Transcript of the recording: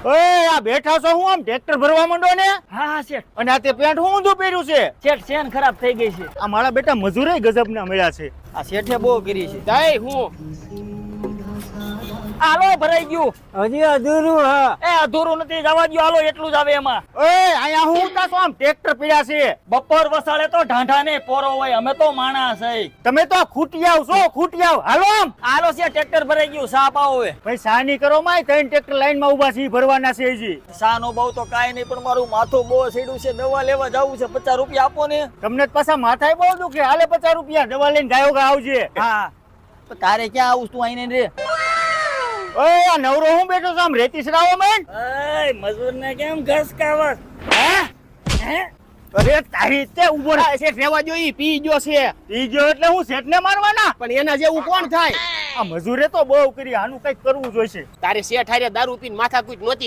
ઓય આ બેઠા છો હું આમ ટ્રેક્ટર ભરવા માંડો ને? હા હા શેઠ. અને આ તે પેન્ટ હું ઊંધું પહેર્યું છે? શેઠ ચેન ખરાબ થઈ ગઈ છે. આ મારા બેટા મજૂરે ગજબના મળ્યા છે. આ શેઠે બહુ કરી છે. દઈ હું હાલો ભરાઈ ગયું. હજી અધૂરું હા. એ અધૂરું નથી, જવા દ્યો. હાલો એટલું જ આવે એમાં. ઓય અહીંયા હું ઉતાસો આમ ટ્રેક્ટર પીડ્યા છે. બપોર વસાડે તો ઢાંઢા ને પોરો હોય, અમે તો માણસ છે. તમે તો ખૂટિયાવ છો, ખૂટિયાવ. હાલો આમ. હાલો છે, ટ્રેક્ટર ભરાઈ ગયું. સા પાવો હવે. ભાઈ સાની કરો માં ત્રણ ટ્રેક્ટર લાઈન માં ઉભા છે, ઈ ભરવાના છે હજી. સા નો બહુ તો કાંઈ નહીં, પણ મારું માથું બહુ સીડું છે. દવા લેવા જવું છે. 50 રૂપિયા આપો ને. તમને તો પાછા માથાય બહુ દુખે. હાલે 50 રૂપિયા દવા લઈને ગાયો ગા આવજે. હા, પણ તારે ક્યાં આવું તું આઈને રે? ઓય આ નવરો હું બેઠો છું આમ રેતી સરાવો મેન. એય મજૂર ને કેમ ઘસકાવસ? હે? અરે તારી તે ઉભો રહે. શેઠ રહેવા જો, ઈ પી ગયો છે. ઈ જો એટલે હું શેઠને મારવાના? પણ એના જેવું કોણ થાય? આ મજૂરે તો બહુ કરી, આનું કઈક કરવું જોઈશે. તારે શેઠ હારે દારૂ પીને માથાકૂટ નહોતી